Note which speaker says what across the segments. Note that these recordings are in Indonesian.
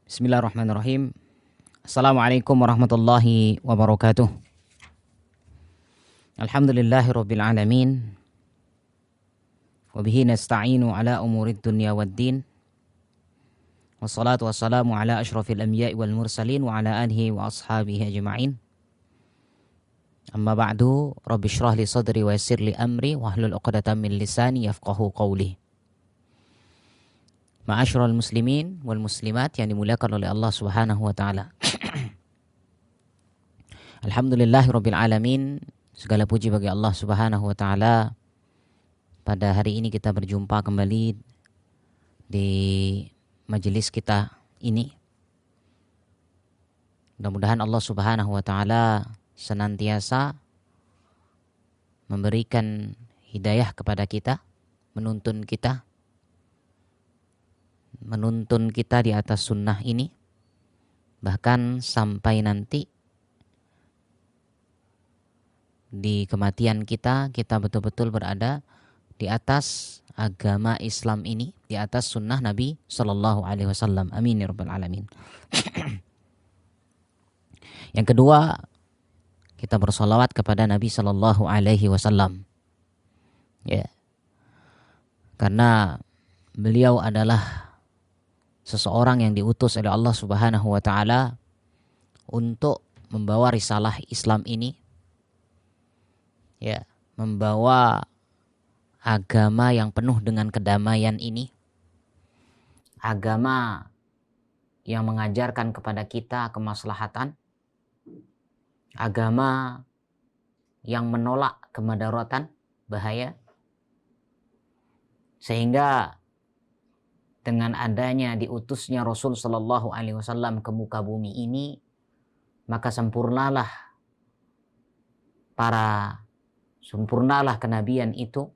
Speaker 1: Bismillahirrahmanirrahim. Assalamualaikum warahmatullahi wabarakatuh. Alhamdulillahirabbil alamin. Wa bihi nasta'inu ala umurid dunya waddin. Wassalatu wassalamu ala asyrafil anbiya'i wal mursalin wa ala alihi wa ashabihi ajma'in. Amma ba'du, rabbi shrah li sadri wa yassir li amri wahlul 'uqdatam min lisani yafqahu qawli. Ma'asyiral muslimin wal muslimat yang dimuliakan oleh Allah Subhanahu wa taala. Alhamdulillahirabbil alamin. Segala puji bagi Allah Subhanahu wa taala. Pada hari ini kita berjumpa kembali di majelis kita ini. Mudah-mudahan Allah Subhanahu wa taala senantiasa memberikan hidayah kepada kita, menuntun kita di atas sunnah ini, bahkan sampai nanti di kematian kita betul-betul berada di atas agama Islam ini, di atas sunnah Nabi Sallallahu Alaihi Wasallam. Amin ya Rabbal Alamin. Yang kedua, kita bersolawat kepada Nabi Sallallahu Alaihi Wasallam. Ya, karena beliau adalah seseorang yang diutus oleh Allah Subhanahu wa taala untuk membawa risalah Islam ini, ya, membawa agama yang penuh dengan kedamaian ini, agama yang mengajarkan kepada kita kemaslahatan, agama yang menolak kemadaratan, bahaya, sehingga dengan adanya diutusnya Rasul Sallallahu Alaihi Wasallam ke muka bumi ini, maka sempurnalah kenabian itu,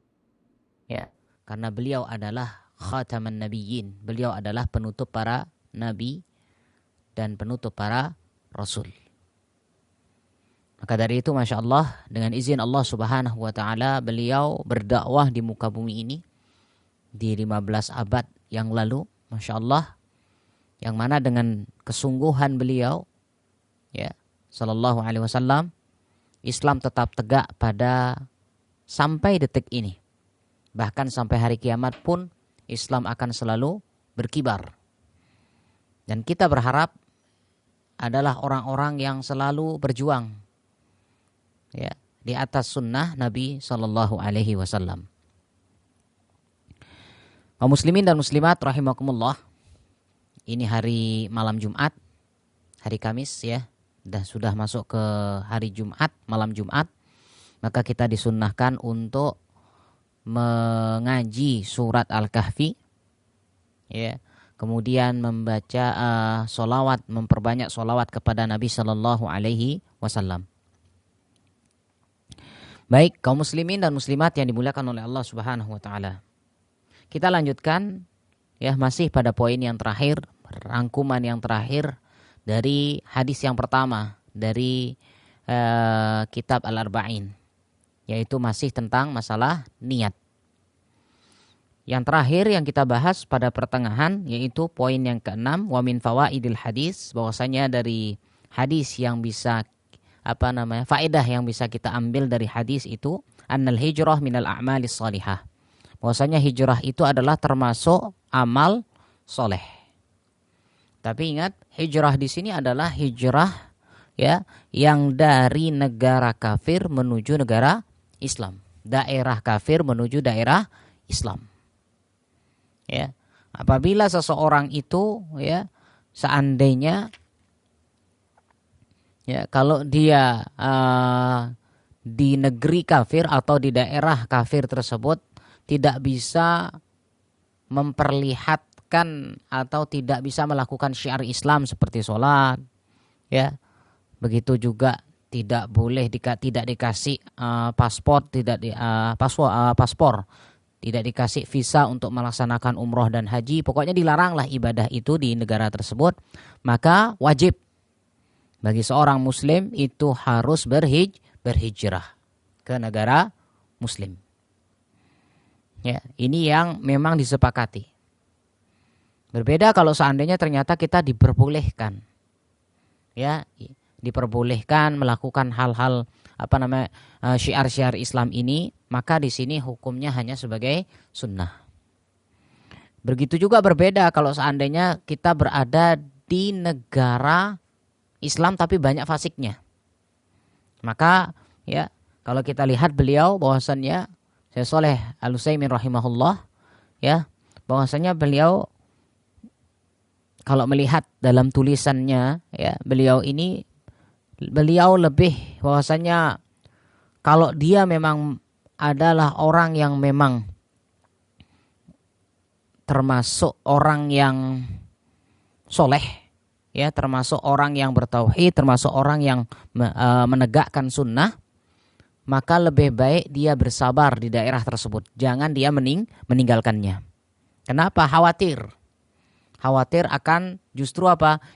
Speaker 1: ya, karena beliau adalah khataman nabiyyin, beliau adalah penutup para nabi dan penutup para rasul. Maka dari itu, masya Allah, dengan izin Allah Subhanahu wa taala, beliau berdakwah di muka bumi ini di 15 abad yang lalu, masya Allah, yang mana dengan kesungguhan beliau, ya, Sallallahu Alaihi Wasallam, Islam tetap tegak pada sampai detik ini. Bahkan sampai hari kiamat pun Islam akan selalu berkibar. Dan kita berharap adalah orang-orang yang selalu berjuang, ya, di atas sunnah Nabi Sallallahu Alaihi Wasallam. Kaum muslimin dan muslimat rahimakumullah. Ini hari malam Jumat, hari Kamis, ya. Sudah masuk ke hari Jumat, malam Jumat. Maka kita disunnahkan untuk mengaji surat Al-Kahfi, ya. Kemudian membaca solawat, memperbanyak solawat kepada Nabi Sallallahu Alaihi Wasallam. Baik, kaum muslimin dan muslimat yang dimuliakan oleh Allah Subhanahu Wa Taala. Kita lanjutkan, ya, masih pada poin yang terakhir, rangkuman yang terakhir dari hadis yang pertama dari kitab Al-Arba'in, yaitu masih tentang masalah niat. Yang terakhir yang kita bahas pada pertengahan, yaitu poin yang ke-6, wa min fawaidil hadis, bahwasanya dari hadis yang bisa faedah yang bisa kita ambil dari hadis itu, annal hijrah minal a'malis salihah. Bahwasanya hijrah itu adalah termasuk amal soleh. Tapi ingat, hijrah di sini adalah hijrah, ya, yang dari negara kafir menuju negara Islam, daerah kafir menuju daerah Islam. Ya, apabila seseorang itu, ya, seandainya, ya, kalau dia di negeri kafir atau di daerah kafir tersebut tidak bisa memperlihatkan atau tidak bisa melakukan syiar Islam seperti sholat, ya, begitu juga tidak boleh tidak dikasih paspor, tidak dikasih visa untuk melaksanakan umroh dan haji, pokoknya dilaranglah ibadah itu di negara tersebut, maka wajib bagi seorang muslim itu harus berhijrah ke negara muslim. Ya, ini yang memang disepakati. Berbeda kalau seandainya ternyata kita diperbolehkan, ya, diperbolehkan melakukan hal-hal syiar-syiar Islam ini, maka di sini hukumnya hanya sebagai sunnah. Begitu juga berbeda kalau seandainya kita berada di negara Islam tapi banyak fasiknya. Maka ya, kalau kita lihat beliau bahwasannya Syekh Shalih Al-Utsaimin rahimahullah, ya, bahwasannya beliau kalau melihat dalam tulisannya, ya, beliau lebih bahwasannya kalau dia memang adalah orang yang memang termasuk orang yang soleh, ya, termasuk orang yang bertauhid, termasuk orang yang menegakkan sunnah, maka lebih baik dia bersabar di daerah tersebut. Jangan dia meninggalkannya. Kenapa? Khawatir akan justru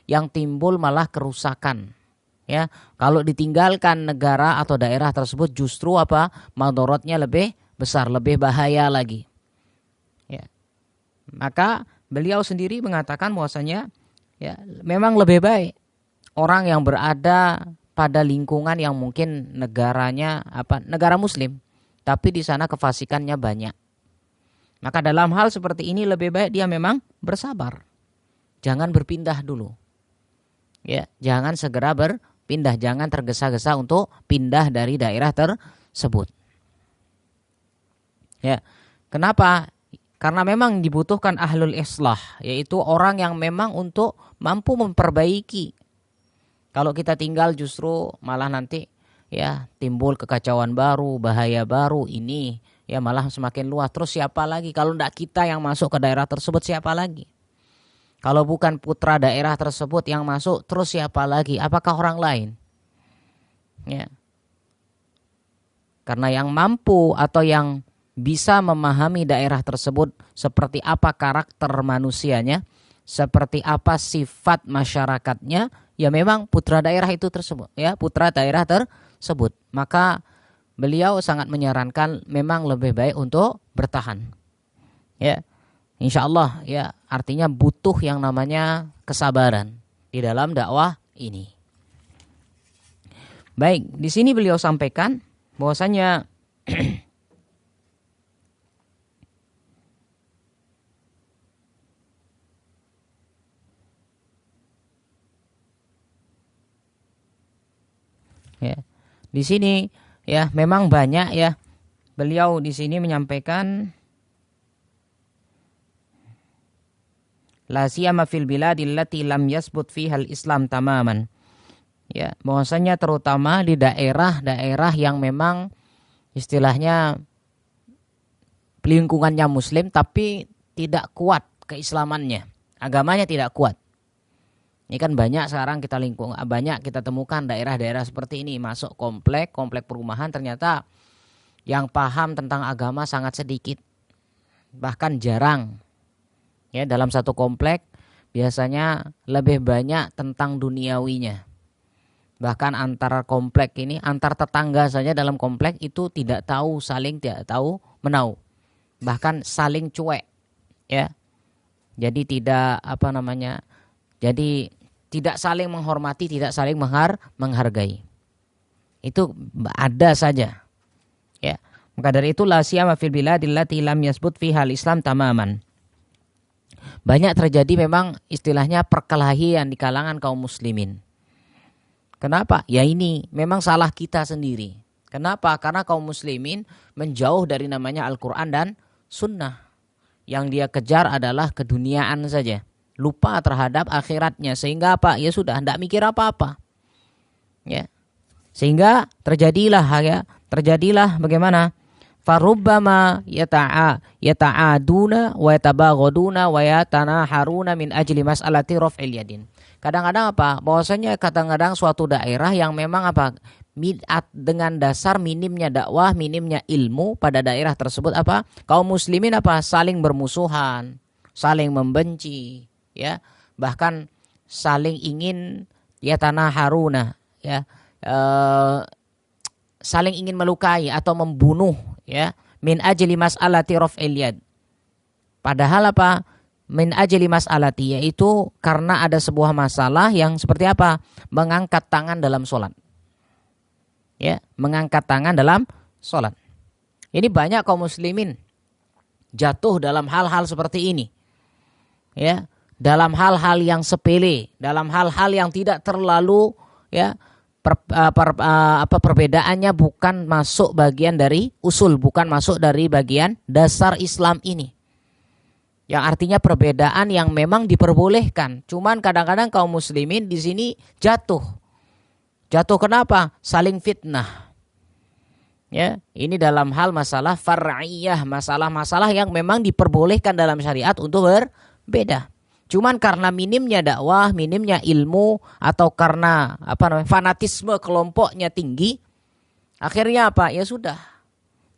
Speaker 1: yang timbul malah kerusakan. Ya, kalau ditinggalkan negara atau daerah tersebut justru madorotnya lebih besar, lebih bahaya lagi. Ya. Maka beliau sendiri mengatakan bahwasanya ya, memang lebih baik orang yang berada pada lingkungan yang mungkin negaranya negara muslim, tapi di sana kefasikannya banyak. Maka dalam hal seperti ini lebih baik dia memang bersabar. Jangan berpindah dulu. Ya, jangan segera berpindah, jangan tergesa-gesa untuk pindah dari daerah tersebut. Ya. Kenapa? Karena memang dibutuhkan ahlul islah, yaitu orang yang memang untuk mampu memperbaiki. Kalau kita tinggal justru malah nanti ya timbul kekacauan baru, bahaya baru ini, ya malah semakin luas. Terus siapa lagi kalau tidak kita yang masuk ke daerah tersebut, siapa lagi? Kalau bukan putra daerah tersebut yang masuk, terus siapa lagi? Apakah orang lain? Ya. Karena yang mampu atau yang bisa memahami daerah tersebut seperti apa karakter manusianya, seperti apa sifat masyarakatnya, ya memang putra daerah itu tersebut, ya, putra daerah tersebut. Maka beliau sangat menyarankan memang lebih baik untuk bertahan. Ya. Insya Allah, ya, artinya butuh yang namanya kesabaran di dalam dakwah ini. Baik, di sini beliau sampaikan bahwasanya ya, di sini ya memang banyak, ya, beliau di sini menyampaikan la siyama fil biladil lati lam yasbut fiha al-Islam tamaman. Ya, bahwasanya terutama di daerah-daerah yang memang istilahnya lingkungannya muslim tapi tidak kuat keislamannya, agamanya tidak kuat. Ini kan banyak sekarang banyak kita temukan daerah-daerah seperti ini, masuk komplek perumahan ternyata yang paham tentang agama sangat sedikit, bahkan jarang. Ya, dalam satu komplek biasanya lebih banyak tentang duniawinya. Bahkan antar komplek ini, antar tetangga saja dalam komplek itu tidak tahu menau. Bahkan saling cuek, ya. Jadi tidak saling menghormati, tidak saling menghargai. Itu ada saja. Ya. Maka dari itu la siyama fil biladil lati lam yasbut fiha al-Islam tamaman. Banyak terjadi memang istilahnya perkelahian di kalangan kaum muslimin. Kenapa? Ya ini memang salah kita sendiri. Kenapa? Karena kaum muslimin menjauh dari namanya Al-Quran dan Sunnah. Yang dia kejar adalah keduniaan saja. Lupa terhadap akhiratnya. Sehingga ya sudah, tidak mikir apa-apa. Ya. Sehingga terjadilah bagaimana? Farubbama yata'aduna wa yatabaghoduna wa yatanaharuna min ajli mas'alati raf'il yadin. Kadang-kadang bahwasanya kadang-kadang suatu daerah yang memang dengan dasar minimnya dakwah, minimnya ilmu pada daerah tersebut kaum muslimin saling bermusuhan, saling membenci, ya, bahkan saling ingin yatanaharuna, ya, saling ingin melukai atau membunuh, ya, min ajli mas'alati raf'il yad. Padahal min ajli mas'alati, yaitu karena ada sebuah masalah yang seperti apa? Mengangkat tangan dalam sholat. Ya, mengangkat tangan dalam sholat. Ini banyak kaum muslimin jatuh dalam hal-hal seperti ini. Ya, dalam hal-hal yang sepele, dalam hal-hal yang tidak terlalu ya perbedaannya bukan masuk bagian dari usul, bukan masuk dari bagian dasar Islam ini. Yang artinya perbedaan yang memang diperbolehkan. Cuman kadang-kadang kaum muslimin di sini jatuh. Jatuh kenapa? Saling fitnah. Ya, ini dalam hal masalah far'iyah, masalah-masalah yang memang diperbolehkan dalam syariat untuk berbeda. Cuman karena minimnya dakwah, minimnya ilmu, atau karena fanatisme kelompoknya tinggi, akhirnya apa? Ya sudah,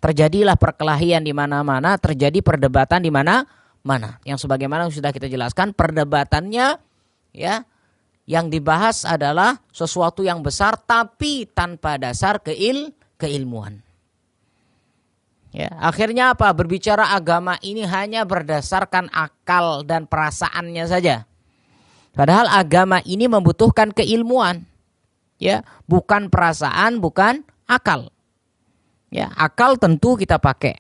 Speaker 1: terjadilah perkelahian di mana-mana, terjadi perdebatan di mana-mana. Yang sebagaimana sudah kita jelaskan, perdebatannya ya yang dibahas adalah sesuatu yang besar tapi tanpa dasar keilmuan. Ya, akhirnya apa? Berbicara agama ini hanya berdasarkan akal dan perasaannya saja. Padahal agama ini membutuhkan keilmuan. Ya, bukan perasaan, bukan akal. Ya, akal tentu kita pakai.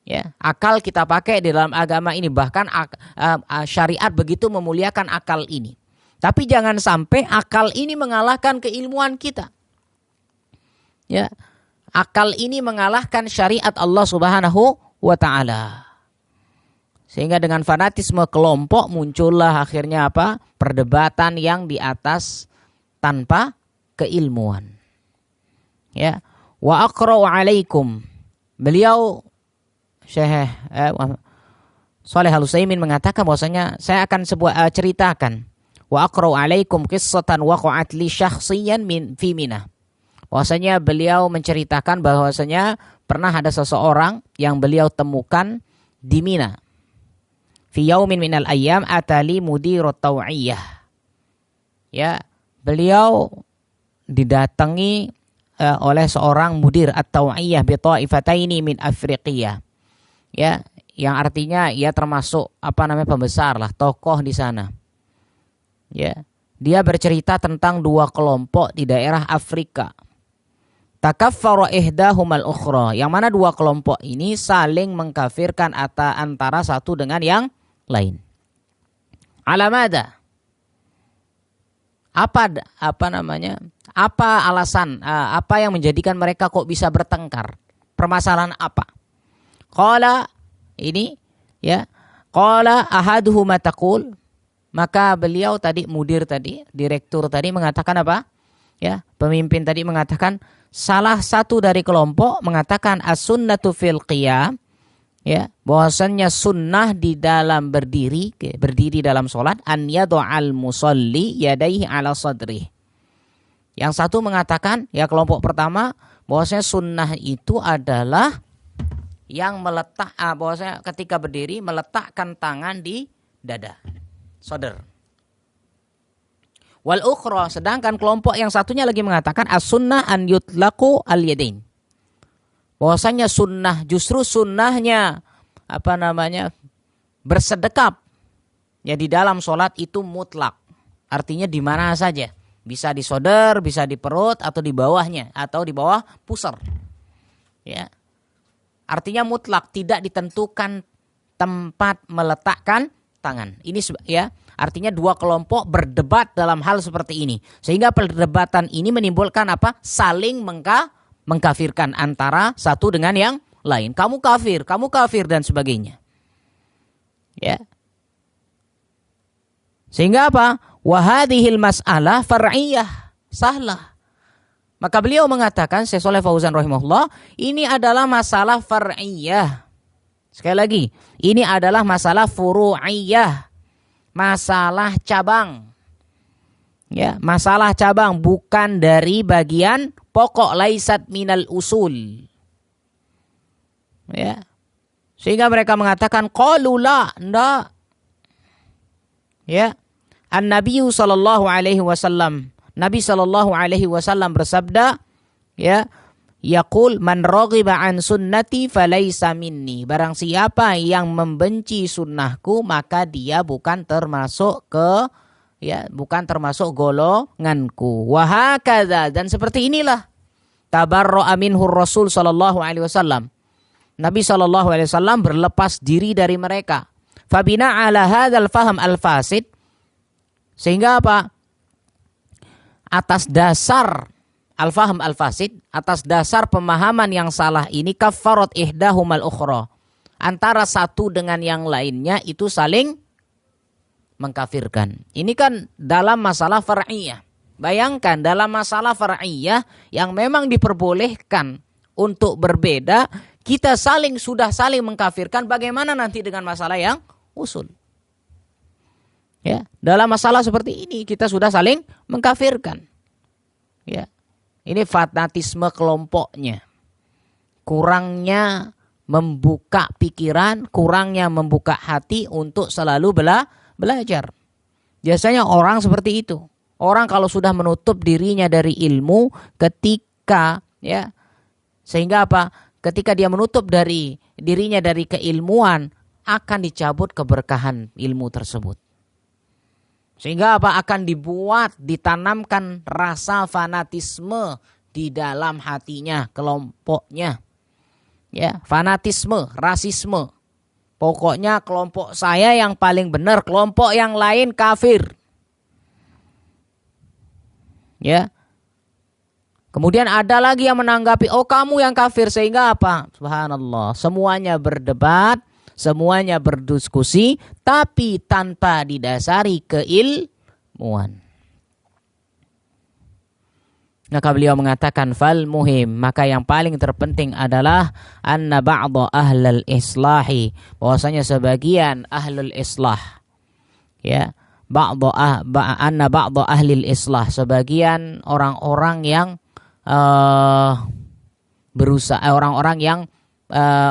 Speaker 1: Ya, akal kita pakai di dalam agama ini, bahkan syariat begitu memuliakan akal ini. Tapi jangan sampai akal ini mengalahkan keilmuan kita. Ya. Akal ini mengalahkan syariat Allah Subhanahu wa ta'ala. Sehingga dengan fanatisme kelompok muncullah akhirnya apa? Perdebatan yang di atas tanpa keilmuan. Ya. Wa aqra'u 'alaikum. Beliau Syekh Shalih Al-Utsaimin mengatakan bahwasanya saya akan ceritakan wa aqra'u 'alaikum qissatan waqa'at li syakhsiyan fi Minah. Bahwasanya beliau menceritakan bahwasanya pernah ada seseorang yang beliau temukan di Mina. Fi yaumin minal ayyam atali mudirut taw'iyah. Ya, beliau didatangi oleh seorang mudir at-taw'iyah bi ta'ifataini min Afriqiyah. Ya, yang artinya ia termasuk pembesar lah, tokoh di sana. Ya, dia bercerita tentang dua kelompok di daerah Afrika. Takaffara ihdahumal ukhra, yang mana dua kelompok ini saling mengkafirkan antara satu dengan yang lain. Alamada. Apa alasan, apa yang menjadikan mereka kok bisa bertengkar? Permasalahan apa? Qala ini ya, qala ahaduhuma taqul, maka beliau tadi mudir tadi, direktur tadi mengatakan apa? Ya, pemimpin tadi mengatakan, salah satu dari kelompok mengatakan as-sunnatu fil qiyam, ya, bahwasannya sunnah di dalam berdiri dalam salat, an yad'al musalli yadayhi ala sadrih. Yang satu mengatakan, ya kelompok pertama, bahwasanya sunnah itu adalah yang bahwasanya ketika berdiri meletakkan tangan di dada, sadr. Wal ukhra, sedangkan kelompok yang satunya lagi mengatakan as-sunnah an yutlaqu al-yadain. Bahwasanya sunnah, justru sunnahnya bersedekap ya di dalam salat itu mutlak. Artinya di mana saja. Bisa di shoulder, bisa di perut atau di bawahnya atau di bawah pusar. Ya. Artinya mutlak, tidak ditentukan tempat meletakkan tangan. Ini ya, artinya dua kelompok berdebat dalam hal seperti ini. Sehingga perdebatan ini menimbulkan apa? Saling mengkafirkan antara satu dengan yang lain. Kamu kafir dan sebagainya. Ya. Sehingga apa? Wa hadhil mas'alah far'iyah, sahlah. Maka beliau mengatakan, Syekh Shalih Fauzan rahimahullah, ini adalah masalah far'iyah. Sekali lagi, ini adalah masalah furu'iyah, masalah cabang. Ya, masalah cabang, bukan dari bagian pokok, laisat minal usul. Ya. Sehingga mereka mengatakan qalu la, enggak. Ya. An-Nabi sallallahu alaihi wasallam, Nabi sallallahu alaihi wasallam bersabda, ya, yaqul man raghiba an sunnati falaysa minni. Barang siapa yang membenci sunnahku maka dia bukan termasuk golonganku. Wa hakadza, dan seperti inilah tabarra'a minhu Rasul sallallahu alaihi wasallam. Nabi sallallahu alaihi wasallam berlepas diri dari mereka. Fabina ala hadzal faham al-fasid, sehingga apa? Atas dasar al-faham al-fasid, atas dasar pemahaman yang salah ini, kaffarat ihdahumal ukhra. Antara satu dengan yang lainnya itu saling mengkafirkan. Ini kan dalam masalah far'iyah. Bayangkan dalam masalah far'iyah yang memang diperbolehkan untuk berbeda, kita sudah saling mengkafirkan, bagaimana nanti dengan masalah yang usul? Ya, dalam masalah seperti ini kita sudah saling mengkafirkan. Ya. Ini fanatisme kelompoknya. Kurangnya membuka pikiran, kurangnya membuka hati untuk selalu belajar. Biasanya orang seperti itu. Orang kalau sudah menutup dirinya dari ilmu, ketika sehingga apa? Ketika dia menutup dirinya dari keilmuan, akan dicabut keberkahan ilmu tersebut. Sehingga apa? Akan ditanamkan rasa fanatisme di dalam hatinya, kelompoknya. Ya, fanatisme, rasisme. Pokoknya kelompok saya yang paling benar, kelompok yang lain kafir. Ya. Kemudian ada lagi yang menanggapi, oh kamu yang kafir, sehingga apa? Subhanallah, semuanya berdebat, semuanya berdiskusi, tapi tanpa didasari keilmuan. Maka beliau mengatakan fal muhim, maka yang paling terpenting adalah anna ba'dha ahlul islahi, bahwasanya sebagian ahlul islah, ya, anna ba'dha ahlil islah, sebagian orang-orang yang berusaha, orang-orang yang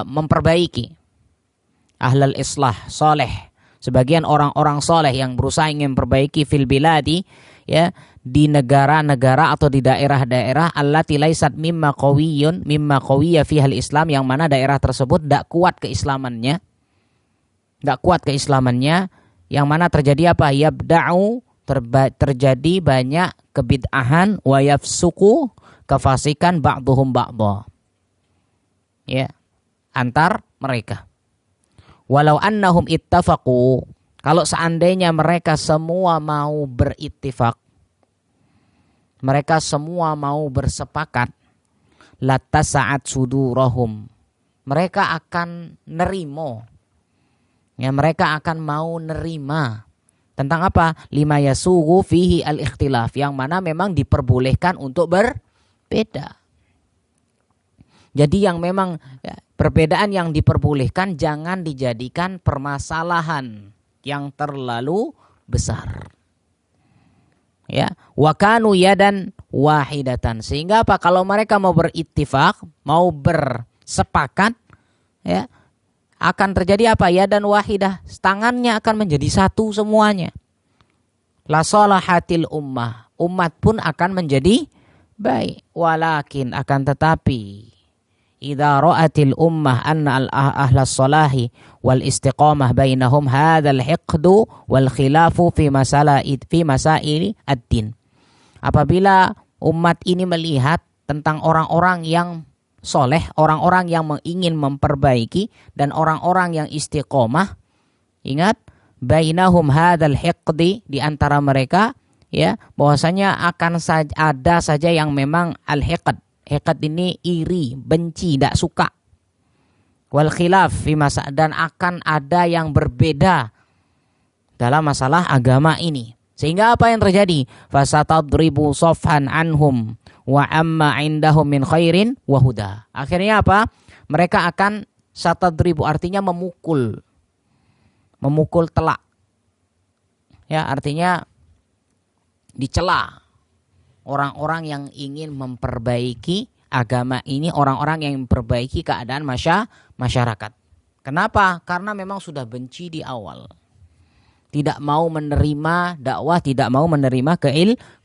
Speaker 1: memperbaiki, ahlul islah, soleh, sebagian orang-orang soleh yang berusaha ingin memperbaiki fil biladi, ya, di negara-negara atau di daerah-daerah allati laisat mimma qawiyya fihal Islam, yang mana daerah tersebut tidak kuat keislamannya, yang mana terjadi apa? Yabda'u, terjadi banyak kebid'ahan, wa yafsuku, kefasikan, ba'duhum ba'dha, ya, antar mereka. Walau annahum ittafaqu, kalau seandainya mereka semua mau berittifaq, mereka semua mau bersepakat, latasa'at sudurahum, mereka akan nerimo, ya, mereka akan mau nerima tentang apa? Lima yasughu fihi al-ikhtilaf, yang mana memang diperbolehkan untuk berbeda. Jadi yang memang perbedaan yang diperbolehkan jangan dijadikan permasalahan yang terlalu besar. Ya, wa kanu yadan wahidatan, sehingga apa? Kalau mereka mau berittifaq, mau bersepakat, ya, akan terjadi apa? Yadan wahidah, tangannya akan menjadi satu semuanya. La salahatil ummah, umat pun akan menjadi baik. Walakin, akan tetapi, idza ra'atil ummah anna ahlas salahi wal istiqamah bainahum hadzal hiqdu wal khilafu fi masaili ad-din. Apabila umat ini melihat tentang orang-orang yang soleh, orang-orang yang ingin memperbaiki, dan orang-orang yang istiqomah, ingat, bainahum hadzal hiqdi, di antara mereka, ya, bahwasanya akan ada saja yang memang al-hiqd. Hiqd ini iri, benci, tidak suka. Wal khilaf fi dan akan ada yang berbeda dalam masalah agama ini. Sehingga apa yang terjadi? Fasatadribu safhan anhum wa amma indahum min khairin wa huda. Akhirnya apa? Mereka akan satadribu, artinya memukul. Memukul telak. Ya, artinya dicela orang-orang yang ingin memperbaiki agama ini, orang-orang yang memperbaiki keadaan masyarakat. Kenapa? Karena memang sudah benci di awal. Tidak mau menerima dakwah, tidak mau menerima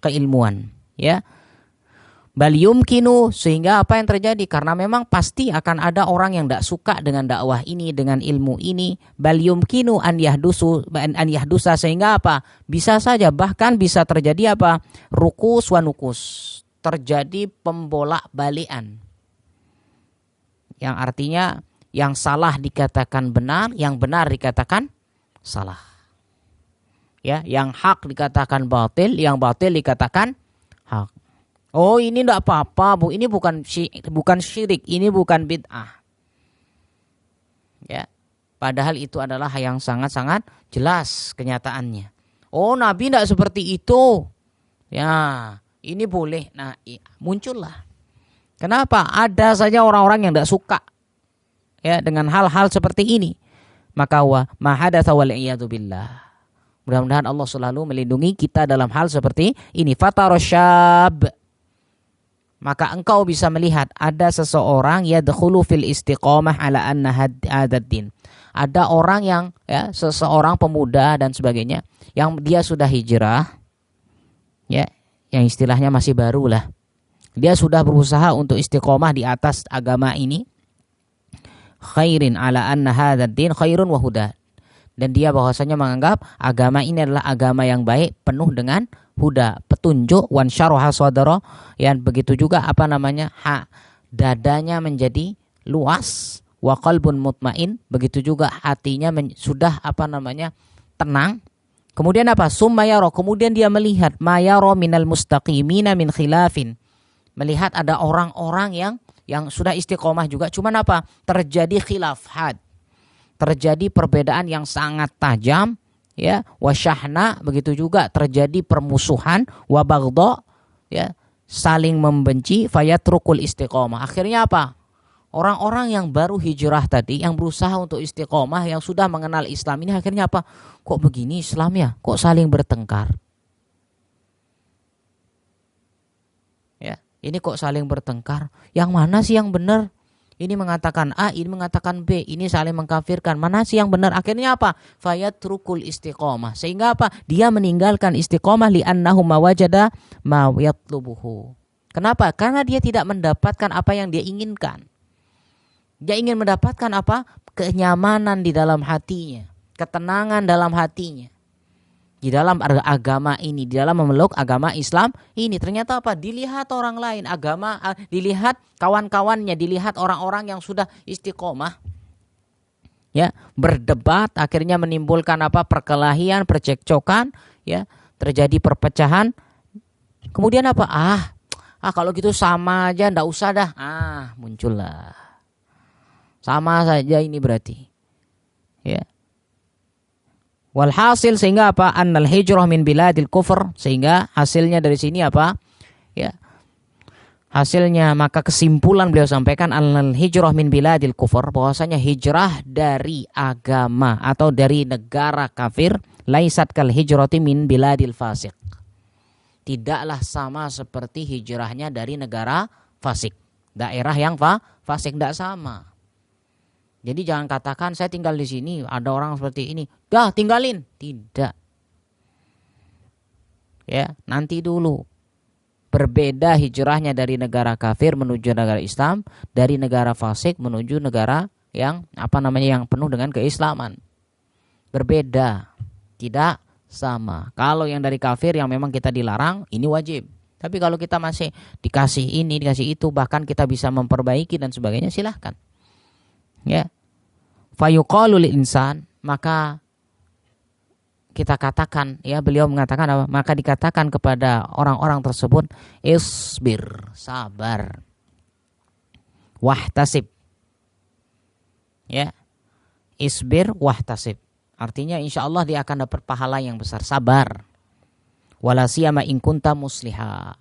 Speaker 1: keilmuan, ya. Bal yumkinu, sehingga apa yang terjadi? Karena memang pasti akan ada orang yang tidak suka dengan dakwah ini, dengan ilmu ini. Bal yumkinu an yahdusa, sehingga apa? Bisa saja, bahkan bisa terjadi apa? Rukus wa nukus, terjadi pembolak-balikan. Yang artinya yang salah dikatakan benar, yang benar dikatakan salah. Ya, yang hak dikatakan batil, yang batil dikatakan hak. Oh, ini tidak apa-apa, Bu. Ini bukan syirik, ini bukan bid'ah. Ya. Padahal itu adalah yang sangat-sangat jelas kenyataannya. Oh, Nabi tidak seperti itu. Ya, ini boleh. Nah, muncullah. Kenapa? Ada saja orang-orang yang tidak suka ya dengan hal-hal seperti ini. Maka ma hadatsa wal iyadu billah. Mudah-mudahan Allah selalu melindungi kita dalam hal seperti ini. Fatarasyab, maka engkau bisa melihat ada seseorang yadkhulu fil istiqamah ala anna hadzal din. Ada orang yang ya, seseorang pemuda dan sebagainya yang dia sudah hijrah, ya, yang istilahnya masih baru lah. Dia sudah berusaha untuk istiqamah di atas agama ini. Khairin ala anna hadzal din khairun wa huda. Dan dia bahwasanya menganggap agama ini adalah agama yang baik, penuh dengan huda, petunjuk, wan syaraha sadara, yang begitu juga dadanya menjadi luas, wa qalbun mutmain, begitu juga hatinya sudah tenang. Kemudian apa? Summa yara, kemudian dia melihat mayaro minal mustaqimina min khilafin. Melihat ada orang-orang yang sudah istiqomah juga, cuman apa? Terjadi khilaf had. Terjadi perbedaan yang sangat tajam, ya, wasyahna, begitu juga terjadi permusuhan, wabagdo, ya, saling membenci, fayatrukul istiqomah. Akhirnya apa? Orang-orang yang baru hijrah tadi, yang berusaha untuk istiqomah, yang sudah mengenal Islam ini, akhirnya apa? Kok begini Islam ya? Kok saling bertengkar? Ya, ini kok saling bertengkar? Yang mana sih yang benar? Ini mengatakan A, ini mengatakan B, ini saling mengkafirkan. Mana sih yang benar? Akhirnya apa? Fayatrukul istiqomah. Sehingga apa? Dia meninggalkan istiqomah li'annahu mawajada ma yatlubuhu. Kenapa? Karena dia tidak mendapatkan apa yang dia inginkan. Dia ingin mendapatkan apa? Kenyamanan di dalam hatinya, ketenangan dalam hatinya. Di dalam agama ini, di dalam memeluk agama Islam ini, ternyata apa? Dilihat orang lain, agama, dilihat kawan-kawannya, dilihat orang-orang yang sudah istiqomah, ya, berdebat, akhirnya menimbulkan apa? Perkelahian, percekcokan, ya, terjadi perpecahan. Kemudian apa? Kalau gitu sama aja, ndak usah dah. Muncullah. Sama saja ini berarti, ya. Walhasil, sehingga apa? Annal hijrah min biladil kufr, sehingga hasilnya dari sini apa? Ya. Hasilnya, maka kesimpulan beliau sampaikan, annal hijrah min biladil kufr, bahwasanya hijrah dari agama atau dari negara kafir, laisat kal hijrati min biladil fasik. Tidaklah sama seperti hijrahnya dari negara fasik. Daerah yang fasik, tidak sama. Jadi jangan katakan saya tinggal di sini, ada orang seperti ini, dah tinggalin. Tidak. Ya, nanti dulu. Berbeda hijrahnya dari negara kafir menuju negara Islam, dari negara fasik menuju negara yang yang penuh dengan keislaman. Berbeda. Tidak sama. Kalau yang dari kafir yang memang kita dilarang, ini wajib. Tapi kalau kita masih dikasih ini, dikasih itu, bahkan kita bisa memperbaiki dan sebagainya, silahkan. Ya, fayuqalu lil insan, maka kita katakan, ya, beliau mengatakan apa? Maka dikatakan kepada orang-orang tersebut, isbir, sabar, wahtasib, ya, isbir wahtasib, artinya insya Allah dia akan dapat pahala yang besar. Sabar, wala siyama in kunta musliha,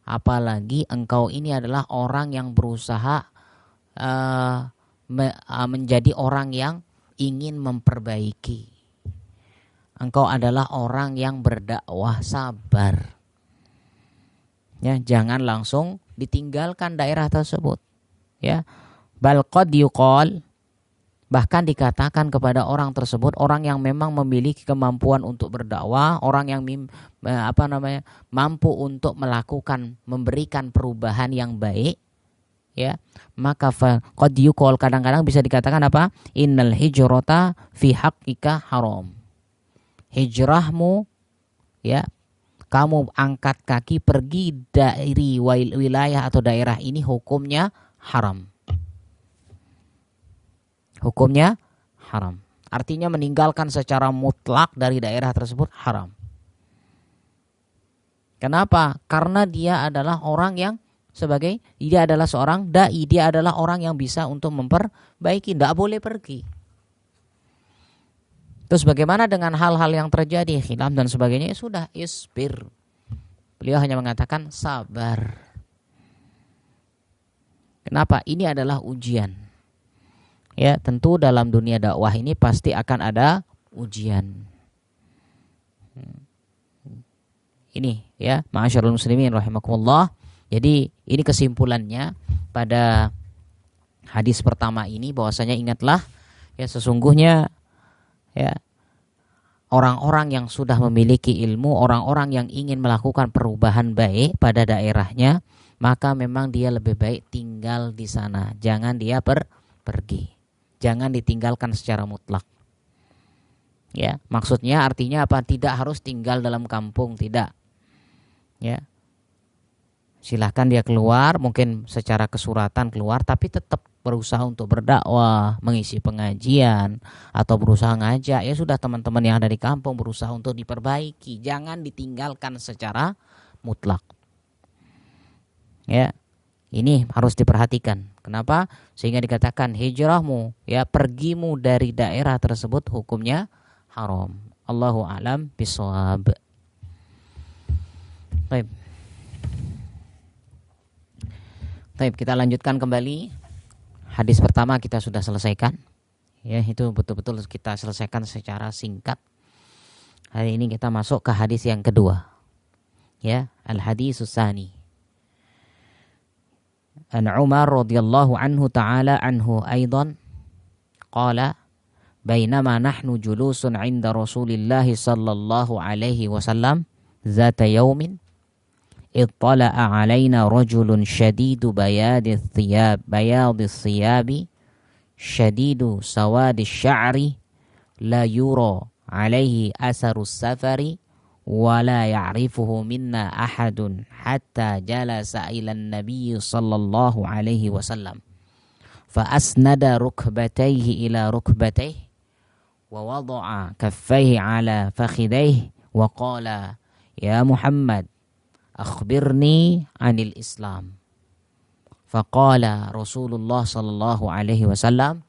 Speaker 1: apalagi engkau ini adalah orang yang berusaha menjadi orang yang ingin memperbaiki. Engkau adalah orang yang berdakwah, sabar. Ya, jangan langsung ditinggalkan daerah tersebut. Ya, bal qad yuqal, Bahkan dikatakan kepada orang tersebut, orang yang memang memiliki kemampuan untuk berdakwah, orang yang mampu untuk melakukan, memberikan perubahan yang baik, ya, maka qad yuqal, kadang-kadang bisa dikatakan apa? Innal hijrata fi haqqika haram. Hijrahmu, ya, kamu angkat kaki pergi dari wilayah atau daerah ini hukumnya haram. Hukumnya haram. Artinya meninggalkan secara mutlak dari daerah tersebut haram. Kenapa? Karena dia adalah orang yang dia adalah seorang dai, dia adalah orang yang bisa untuk memperbaiki, tidak boleh pergi. Terus bagaimana dengan hal-hal yang terjadi, khilaf dan sebagainya? Ya sudah, isbir. Beliau hanya mengatakan sabar. Kenapa? Ini adalah ujian. Ya, tentu dalam dunia dakwah ini pasti akan ada ujian. Ini ya, ma'asyiral muslimin rahimakumullah. Jadi ini kesimpulannya pada hadis pertama ini, bahwasanya ingatlah ya, sesungguhnya ya, orang-orang yang sudah memiliki ilmu, orang-orang yang ingin melakukan perubahan baik pada daerahnya, maka memang dia lebih baik tinggal di sana, jangan dia pergi. Jangan ditinggalkan secara mutlak. Ya, maksudnya artinya apa? Tidak harus tinggal dalam kampung, tidak. Ya. Silahkan dia keluar, mungkin secara kesuratan keluar, tapi tetap berusaha untuk berdakwah, mengisi pengajian, atau berusaha ngajak. Ya sudah, teman-teman yang ada di kampung berusaha untuk diperbaiki. Jangan ditinggalkan secara mutlak. Ya. Ini harus diperhatikan. Kenapa? Sehingga dikatakan hijrahmu, ya, pergimu dari daerah tersebut hukumnya haram. Allahu a'lam bishawab. Baik. Baik, kita lanjutkan kembali. Hadis pertama kita sudah selesaikan. Ya, itu betul-betul kita selesaikan secara singkat. Hari ini kita masuk ke hadis yang kedua. Ya, al-hadisus tsani. An Umar radhiyallahu anhu ta'ala anhu aidan qala bainama nahnu julusun 'inda Rasulillah sallallahu alaihi wasallam zata yaumin ittala'a 'alaina rajulun shadidu bayadis thiyabi shadidu sawadis sya'ri la yura 'alaihi asarus safari ولا يعرفه منا أحد حتى جلس إلى النبي صلى الله عليه وسلم فأسند ركبتيه إلى ركبتيه ووضع كفيه على فخذيه وقال يا محمد أخبرني عن الإسلام فقال رسول الله صلى الله عليه وسلم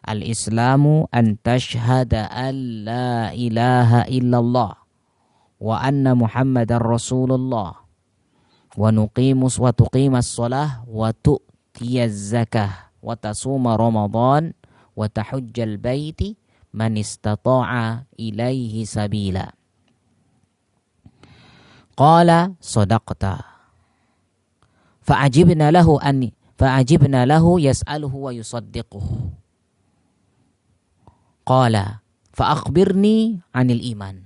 Speaker 1: الإسلام أن تشهد أن لا إله إلا الله wa anna Muhammadar Rasulullah wa tuqimas shalah wa tu'tiyaz zakah wa tasuma Ramadan wa tahujjal baiti man istata'a ilaihi sabila. Qala sadaqta. Fa'ajibna lahu yas'aluhu wa yusaddiquhu. Qala fa akhbirni 'anil iman.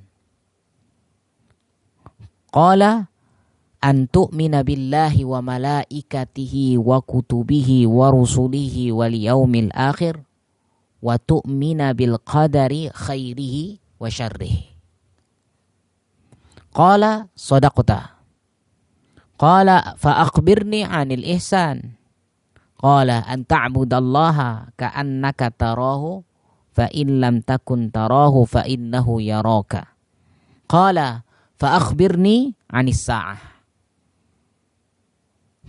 Speaker 1: Qala an tu'mina billahi wa malaikatihi wa kutubihi wa rusulihi wal yaumil akhir wa tu'mina bil qadari khairihi wa syarrihi. Qala sadaqta. Qala fa akhbirni 'anil ihsan. Qala an ta'budallaha ka'annaka tarahu fa in lam takun tarahu fa innahu yaraka. Qala fa akhbirni 'anis sa'ah.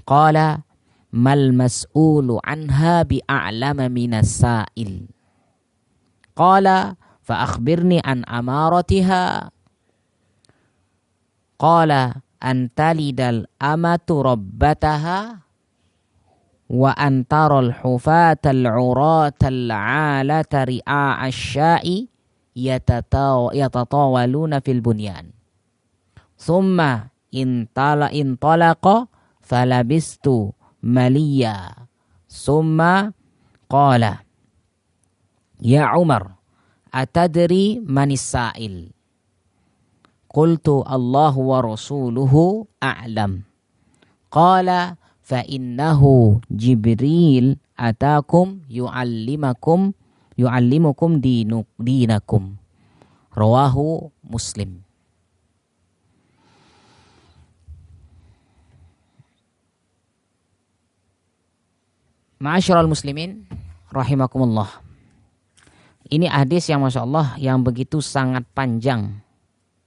Speaker 1: Qala mal mas'ulu anha bi'a'lama minas sa'il. Qala fa akhbirni an amaratiha. Qala an talidal amatu rabbataha wa an taral hufatal 'uratal 'alata ri'a asy-sya'i yatatawaluna fil bunyan. Thumma intalaqa falabistu maliya. Thumma qala Ya Umar, atadri manis sa'il? Qultu Allahu wa rasuluhu a'lam. Qala fa innahu Jibril atakum yu'allimukum dinakum. Rawahu Muslim. Ma'asyiral muslimin rahimakumullah. Ini hadis yang Masya Allah yang begitu sangat panjang.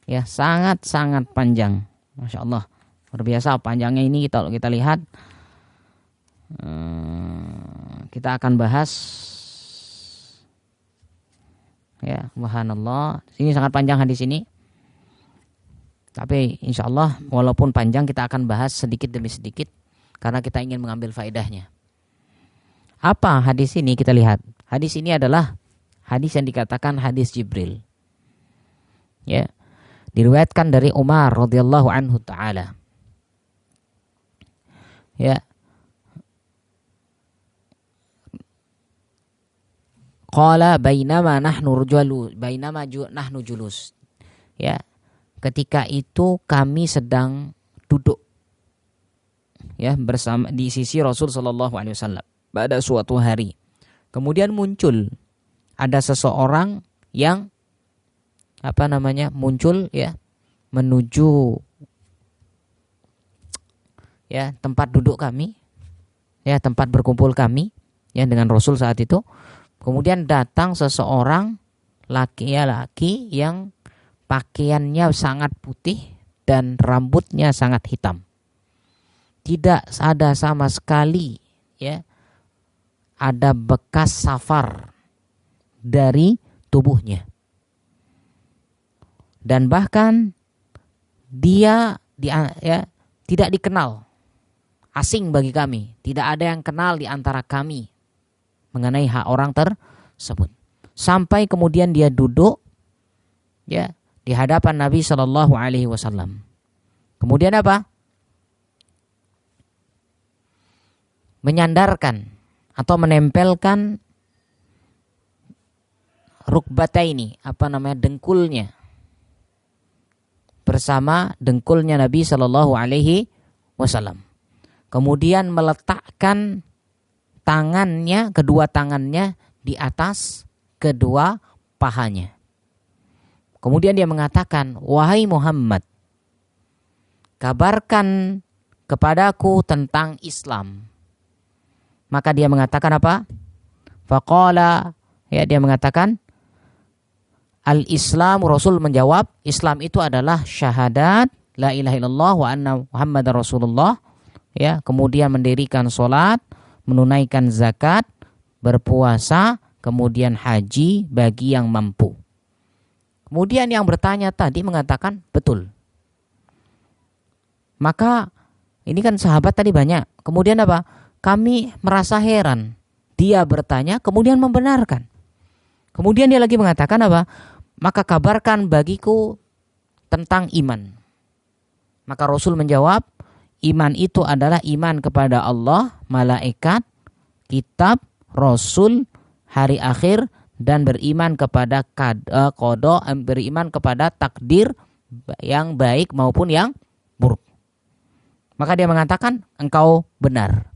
Speaker 1: Ya, sangat-sangat panjang. Masya Allah. Luar biasa panjangnya ini kalau kita lihat. Kita akan bahas. Ya, subhanallah. Ini sangat panjang hadis ini. Tapi insya Allah walaupun panjang kita akan bahas sedikit demi sedikit. Karena kita ingin mengambil faedahnya. Apa hadis ini kita lihat? Hadis ini adalah hadis yang dikatakan hadis Jibril. Ya. Diriwayatkan dari Umar radhiyallahu anhu taala. Ya. Qala bainama nahnu julus. Ya. Ketika itu kami sedang duduk ya bersama di sisi Rasul sallallahu alaihi wasallam pada suatu hari. Kemudian muncul ada seseorang yang muncul ya menuju ya tempat duduk kami, ya tempat berkumpul kami ya dengan Rasul saat itu. Kemudian datang seseorang laki-laki yang pakaiannya sangat putih dan rambutnya sangat hitam. Tidak ada sama sekali ya ada bekas safar dari tubuhnya. Dan bahkan dia tidak dikenal, asing bagi kami. Tidak ada yang kenal di antara kami mengenai hak orang tersebut. Sampai kemudian dia duduk ya di hadapan Nabi Shallallahu Alaihi Wasallam. Kemudian apa? Menyandarkan atau menempelkan rukbataini, dengkulnya bersama dengkulnya Nabi Shallallahu Alaihi Wasallam. Kemudian meletakkan kedua tangannya di atas kedua pahanya. Kemudian dia mengatakan, wahai Muhammad, kabarkan kepadaku tentang Islam. Maka dia mengatakan apa? Faqala, ya dia mengatakan al-Islam. Rasul menjawab, Islam itu adalah syahadat la ilaha illallah wa anna Muhammadar Rasulullah. Ya, kemudian mendirikan salat, menunaikan zakat, berpuasa, kemudian haji bagi yang mampu. Kemudian yang bertanya tadi mengatakan betul. Maka ini kan sahabat tadi banyak. Kemudian apa? Kami merasa heran. Dia bertanya kemudian membenarkan. Kemudian dia lagi mengatakan apa? Maka kabarkan bagiku tentang iman. Maka Rasul menjawab, iman itu adalah iman kepada Allah, malaikat, kitab, Rasul, hari akhir, dan beriman kepada qada, beriman kepada takdir yang baik maupun yang buruk. Maka dia mengatakan, engkau benar.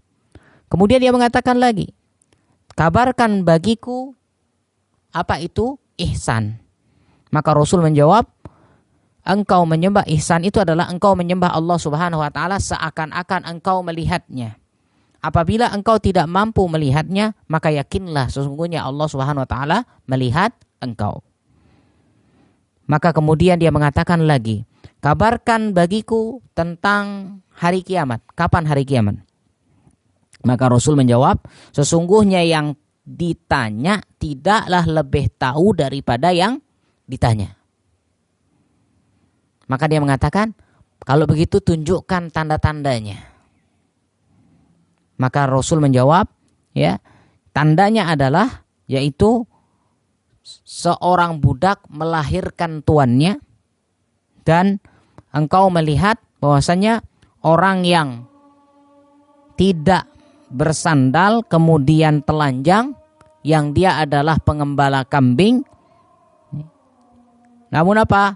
Speaker 1: Kemudian dia mengatakan lagi, kabarkan bagiku apa itu ihsan. Maka Rasul menjawab, engkau menyembah, ihsan itu adalah engkau menyembah Allah Subhanahu wa taala seakan-akan engkau melihatnya. Apabila engkau tidak mampu melihatnya, maka yakinlah sesungguhnya Allah Subhanahu wa taala melihat engkau. Maka kemudian dia mengatakan lagi, kabarkan bagiku tentang hari kiamat. Kapan hari kiamat? Maka Rasul menjawab, sesungguhnya yang ditanya tidaklah lebih tahu daripada yang ditanya. Maka dia mengatakan, kalau begitu tunjukkan tanda-tandanya. Maka Rasul menjawab, ya, tandanya adalah yaitu seorang budak melahirkan tuannya dan engkau melihat bahwasanya orang yang tidak bersandal kemudian telanjang yang dia adalah pengembala kambing. Namun apa?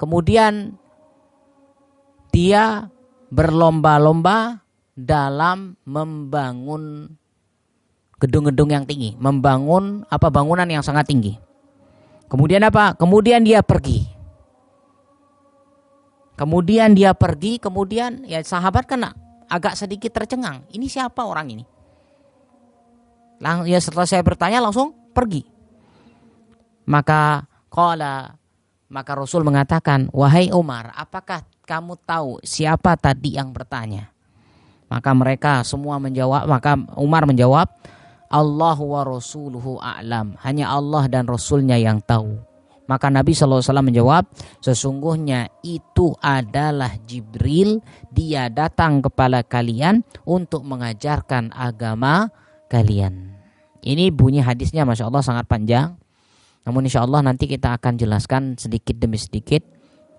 Speaker 1: Kemudian dia berlomba-lomba dalam membangun gedung-gedung yang tinggi, membangun bangunan yang sangat tinggi. Kemudian apa? Kemudian dia pergi. Kemudian ya sahabat kan agak sedikit tercengang. Ini siapa orang ini? Ya setelah saya bertanya langsung pergi. Maka Rasul mengatakan, "Wahai Umar, apakah kamu tahu siapa tadi yang bertanya?" Maka mereka semua menjawab, maka Umar menjawab, "Allahu wa rasuluhu a'lam." Hanya Allah dan Rasulnya yang tahu. Maka Nabi SAW menjawab, "Sesungguhnya itu adalah Jibril, dia datang kepada kalian untuk mengajarkan agama kalian." Ini bunyi hadisnya Masya Allah sangat panjang. Namun insya Allah nanti kita akan jelaskan sedikit demi sedikit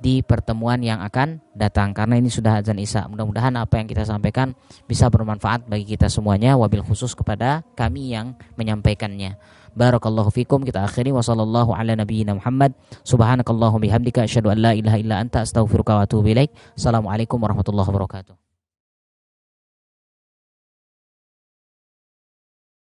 Speaker 1: di pertemuan yang akan datang. Karena ini sudah azan isya. Mudah-mudahan apa yang kita sampaikan bisa bermanfaat bagi kita semuanya. Wabil khusus kepada kami yang menyampaikannya. Barakallahu fikum. Kita akhiri. Wassallallahu ala nabiyyina Muhammad. Subhanakallahumma bihamdika. Asyhadu an la ilaha illa anta astaghfiruka wa atubu ilaik. Assalamualaikum warahmatullahi wabarakatuh.